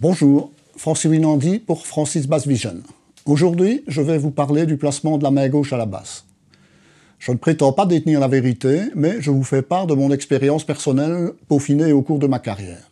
Bonjour, Francis Winandi pour Francis Bass Vision. Aujourd'hui, je vais vous parler du placement de la main gauche à la basse. Je ne prétends pas détenir la vérité, mais je vous fais part de mon expérience personnelle peaufinée au cours de ma carrière.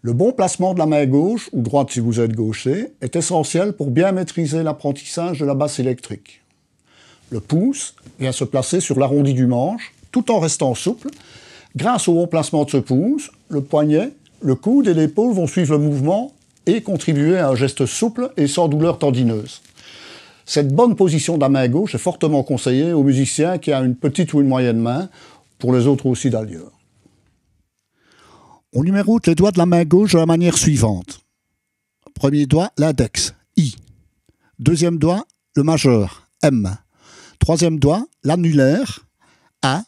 Le bon placement de la main gauche, ou droite si vous êtes gaucher, est essentiel pour bien maîtriser l'apprentissage de la basse électrique. Le pouce vient se placer sur l'arrondi du manche, tout en restant souple. Grâce au bon placement de ce pouce, le poignet, le coude et l'épaule vont suivre le mouvement et contribuer à un geste souple et sans douleur tendineuse. Cette bonne position de la main gauche est fortement conseillée aux musiciens qui ont une petite ou une moyenne main, pour les autres aussi d'ailleurs. On numérote les doigts de la main gauche de la manière suivante. Premier doigt, l'index, I. Deuxième doigt, le majeur, M. Troisième doigt, l'annulaire, A.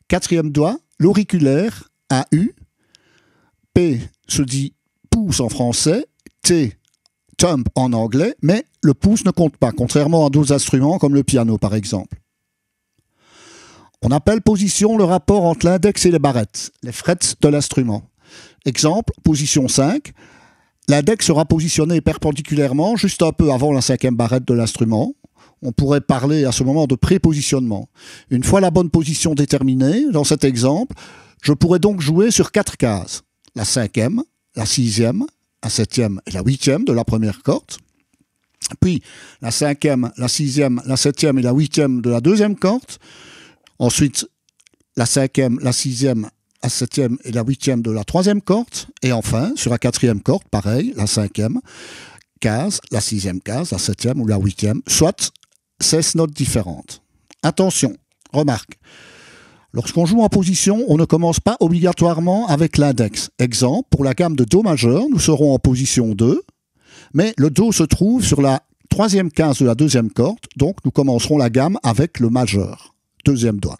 Quatrième doigt, l'auriculaire, AU. P se dit pouce en français, T, thumb en anglais, mais le pouce ne compte pas, contrairement à d'autres instruments comme le piano par exemple. On appelle position le rapport entre l'index et les barrettes, les frets de l'instrument. Exemple, position 5, l'index sera positionné perpendiculairement juste un peu avant la cinquième barrette de l'instrument. On pourrait parler à ce moment de prépositionnement. Une fois la bonne position déterminée, dans cet exemple, je pourrais donc jouer sur 4 cases. La cinquième, la sixième, la septième et la huitième de la première corde. Puis la cinquième, la sixième, la septième et la huitième de la deuxième corde. Ensuite, la cinquième, la sixième, la septième et la huitième de la troisième corde. Et enfin, sur la quatrième corde, pareil, la cinquième case, la sixième case, la septième ou la huitième, soit 16 notes différentes. Attention, remarque. Lorsqu'on joue en position, on ne commence pas obligatoirement avec l'index. Exemple, pour la gamme de Do majeur, nous serons en position 2, mais le Do se trouve sur la troisième case de la deuxième corde, donc nous commencerons la gamme avec le majeur, deuxième doigt.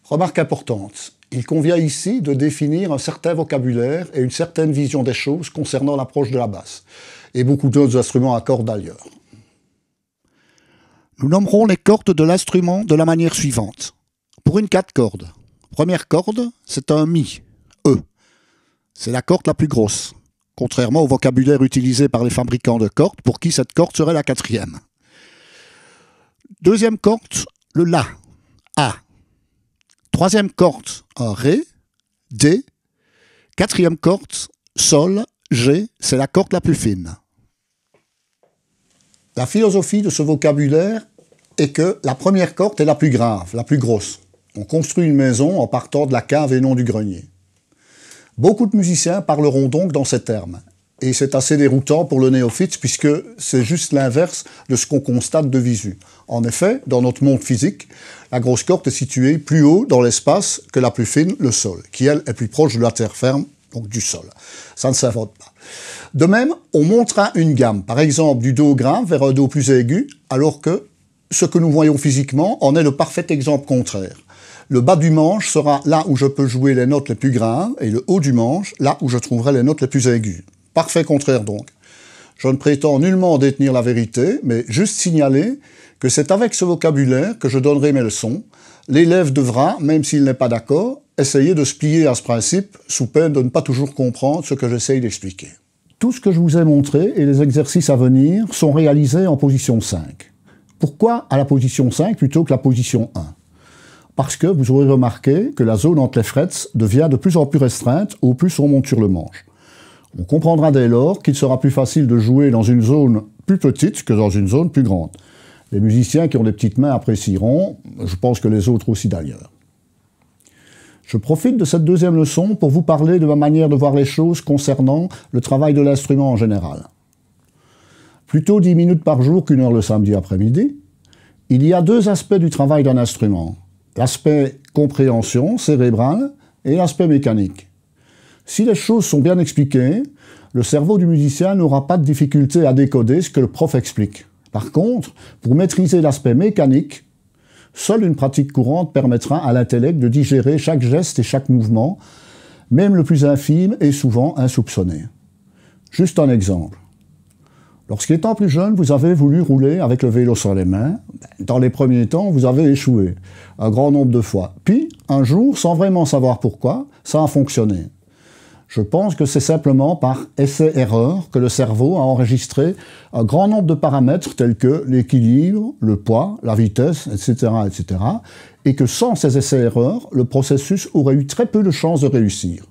Remarque importante, il convient ici de définir un certain vocabulaire et une certaine vision des choses concernant l'approche de la basse, et beaucoup d'autres instruments à cordes d'ailleurs. Nous nommerons les cordes de l'instrument de la manière suivante. Pour une 4 cordes, première corde, c'est un Mi, E. C'est la corde la plus grosse, contrairement au vocabulaire utilisé par les fabricants de cordes, pour qui cette corde serait la quatrième. Deuxième corde, le La, A. Troisième corde, un Ré, D. Quatrième corde, Sol, G, c'est la corde la plus fine. La philosophie de ce vocabulaire est que la première corde est la plus grave, la plus grosse. On construit une maison en partant de la cave et non du grenier. Beaucoup de musiciens parleront donc dans ces termes. Et c'est assez déroutant pour le néophyte puisque c'est juste l'inverse de ce qu'on constate de visu. En effet, dans notre monde physique, la grosse corde est située plus haut dans l'espace que la plus fine, le sol, qui elle est plus proche de la terre ferme, donc du sol. Ça ne s'invente pas. De même, on montera une gamme, par exemple du Do grave vers un Do plus aigu, alors que ce que nous voyons physiquement en est le parfait exemple contraire. Le bas du manche sera là où je peux jouer les notes les plus graves et le haut du manche là où je trouverai les notes les plus aiguës. Parfait contraire donc. Je ne prétends nullement détenir la vérité, mais juste signaler que c'est avec ce vocabulaire que je donnerai mes leçons. L'élève devra, même s'il n'est pas d'accord, essayer de se plier à ce principe sous peine de ne pas toujours comprendre ce que j'essaye d'expliquer. Tout ce que je vous ai montré et les exercices à venir sont réalisés en position 5. Pourquoi à la position 5 plutôt que la position 1 ? Parce que vous aurez remarqué que la zone entre les frets devient de plus en plus restreinte au plus on monte sur le manche. On comprendra dès lors qu'il sera plus facile de jouer dans une zone plus petite que dans une zone plus grande. Les musiciens qui ont des petites mains apprécieront, je pense que les autres aussi d'ailleurs. Je profite de cette deuxième leçon pour vous parler de ma manière de voir les choses concernant le travail de l'instrument en général. Plutôt 10 minutes par jour qu'1 heure le samedi après-midi, il y a deux aspects du travail d'un instrument. L'aspect compréhension cérébrale et l'aspect mécanique. Si les choses sont bien expliquées, le cerveau du musicien n'aura pas de difficulté à décoder ce que le prof explique. Par contre, pour maîtriser l'aspect mécanique, seule une pratique courante permettra à l'intellect de digérer chaque geste et chaque mouvement, même le plus infime et souvent insoupçonné. Juste un exemple. Lorsqu'étant plus jeune, vous avez voulu rouler avec le vélo sur les mains. Dans les premiers temps, vous avez échoué un grand nombre de fois. Puis, un jour, sans vraiment savoir pourquoi, ça a fonctionné. Je pense que c'est simplement par essai-erreur que le cerveau a enregistré un grand nombre de paramètres tels que l'équilibre, le poids, la vitesse, etc., etc., et que sans ces essais-erreurs, le processus aurait eu très peu de chances de réussir.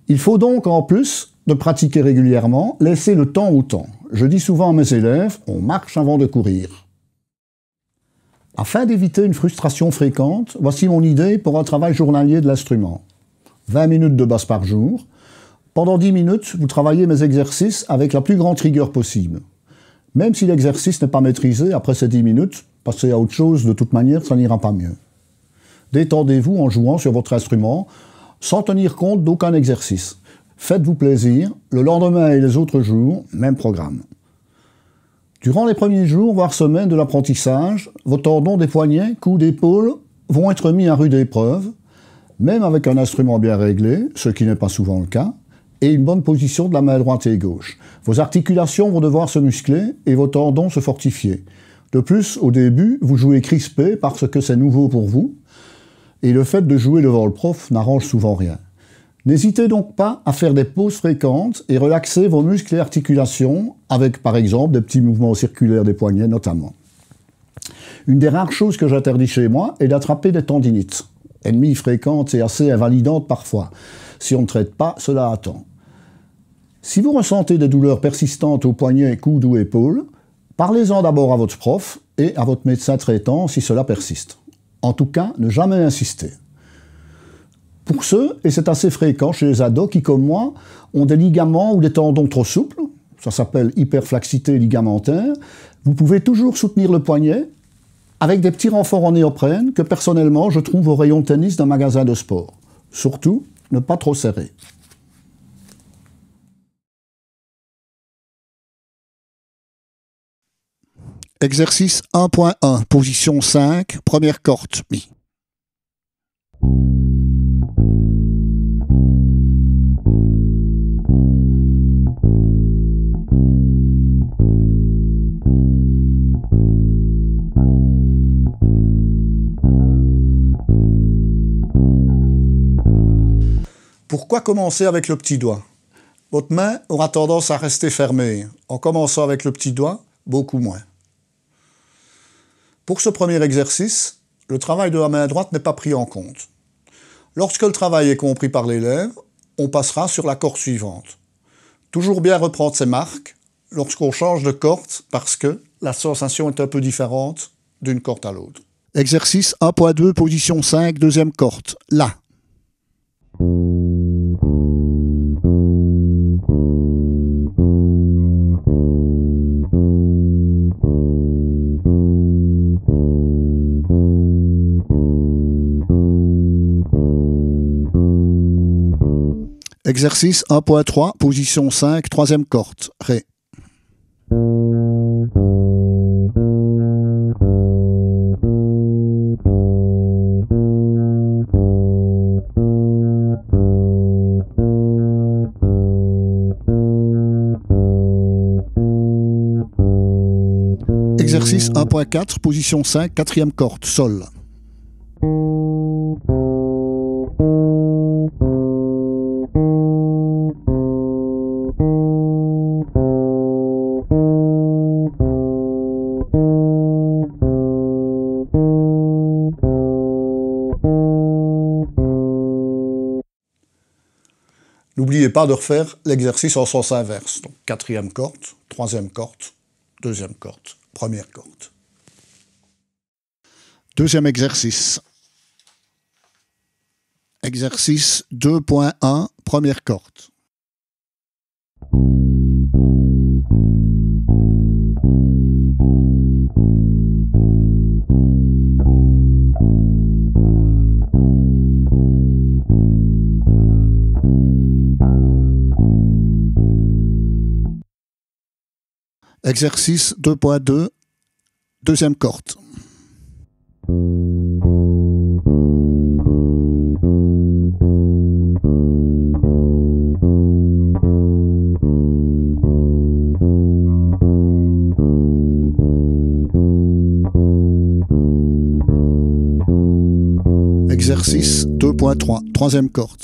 Il faut donc, en plus de pratiquer régulièrement, laisser le temps au temps. Je dis souvent à mes élèves, on marche avant de courir. Afin d'éviter une frustration fréquente, voici mon idée pour un travail journalier de l'instrument. 20 minutes de basse par jour. Pendant 10 minutes, vous travaillez mes exercices avec la plus grande rigueur possible. Même si l'exercice n'est pas maîtrisé, après ces 10 minutes, passez à autre chose, de toute manière, ça n'ira pas mieux. Détendez-vous en jouant sur votre instrument, sans tenir compte d'aucun exercice. Faites-vous plaisir, le lendemain et les autres jours, même programme. Durant les premiers jours, voire semaines de l'apprentissage, vos tendons des poignets, coudes, épaules vont être mis à rude épreuve, même avec un instrument bien réglé, ce qui n'est pas souvent le cas, et une bonne position de la main droite et gauche. Vos articulations vont devoir se muscler et vos tendons se fortifier. De plus, au début, vous jouez crispé parce que c'est nouveau pour vous, et le fait de jouer devant le prof n'arrange souvent rien. N'hésitez donc pas à faire des pauses fréquentes et relaxer vos muscles et articulations avec, par exemple, des petits mouvements circulaires des poignets notamment. Une des rares choses que j'interdis chez moi est d'attraper des tendinites. Ennemie fréquente et assez invalidante parfois. Si on ne traite pas, cela attend. Si vous ressentez des douleurs persistantes aux poignets, coudes ou épaules, parlez-en d'abord à votre prof et à votre médecin traitant si cela persiste. En tout cas, ne jamais insister. Pour ceux, et c'est assez fréquent chez les ados qui, comme moi, ont des ligaments ou des tendons trop souples, ça s'appelle hyperflaxité ligamentaire, vous pouvez toujours soutenir le poignet avec des petits renforts en néoprène que personnellement je trouve au rayon de tennis d'un magasin de sport. Surtout, ne pas trop serrer. Exercice 1.1, position 5, première corde, Mi. Pourquoi commencer avec le petit doigt? Votre main aura tendance à rester fermée. En commençant avec le petit doigt, beaucoup moins. Pour ce premier exercice, le travail de la main droite n'est pas pris en compte. Lorsque le travail est compris par l'élève, on passera sur la corde suivante. Toujours bien reprendre ses marques lorsqu'on change de corde parce que la sensation est un peu différente d'une corde à l'autre. Exercice 1.2, position 5, deuxième corde, La. Exercice 1.3, position 5, troisième corde, Ré. Exercice 1.4, position 5, quatrième corde, Sol. N'oubliez pas de refaire l'exercice en sens inverse. Donc, quatrième corde, troisième corde, deuxième corde, première corde. Deuxième exercice. Exercice 2.1, première corde. Exercice 2.2, deuxième corde. Exercice 2.3, troisième corde.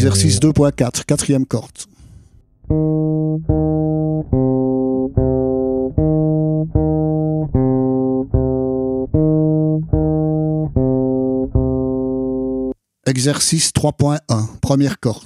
Exercice 2.4, quatrième corde. Exercice 3.1, première corde.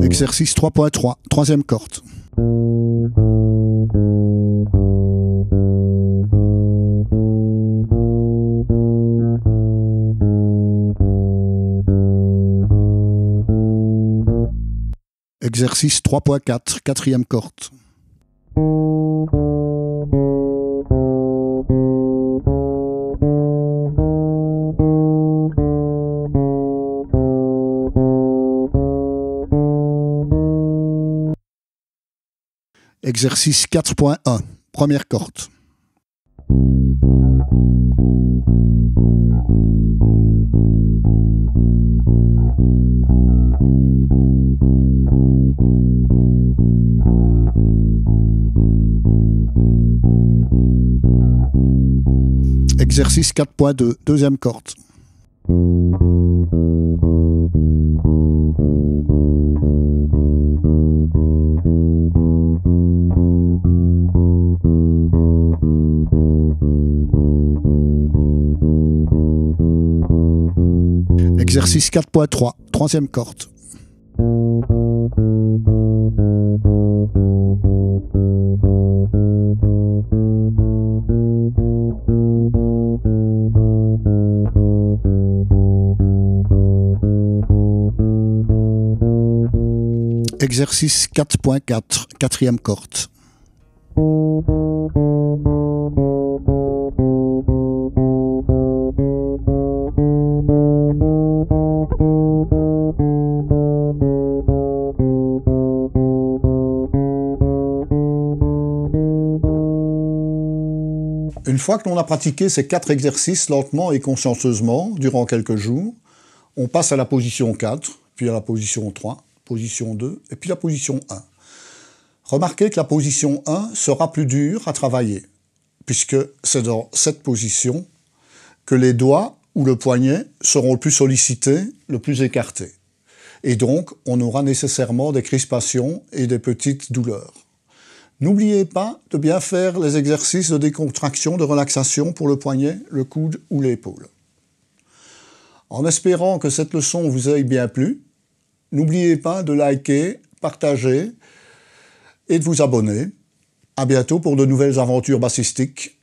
Exercice 3.3, troisième corde. Exercice 3.4, quatrième corde. Exercice 4.1, première corde. Exercice 4.2, deuxième corde. Exercice 4.3, troisième corde. Exercice 4.4, quatrième corde. Une fois que l'on a pratiqué ces 4 exercices lentement et consciencieusement durant quelques jours, on passe à la position 4, puis à la position 3, position 2 et puis la position 1. Remarquez que la position 1 sera plus dure à travailler, puisque c'est dans cette position que les doigts ou le poignet seront le plus sollicités, le plus écartés. Et donc, on aura nécessairement des crispations et des petites douleurs. N'oubliez pas de bien faire les exercices de décontraction, de relaxation pour le poignet, le coude ou l'épaule. En espérant que cette leçon vous ait bien plu, n'oubliez pas de liker, partager et de vous abonner. À bientôt pour de nouvelles aventures bassistiques.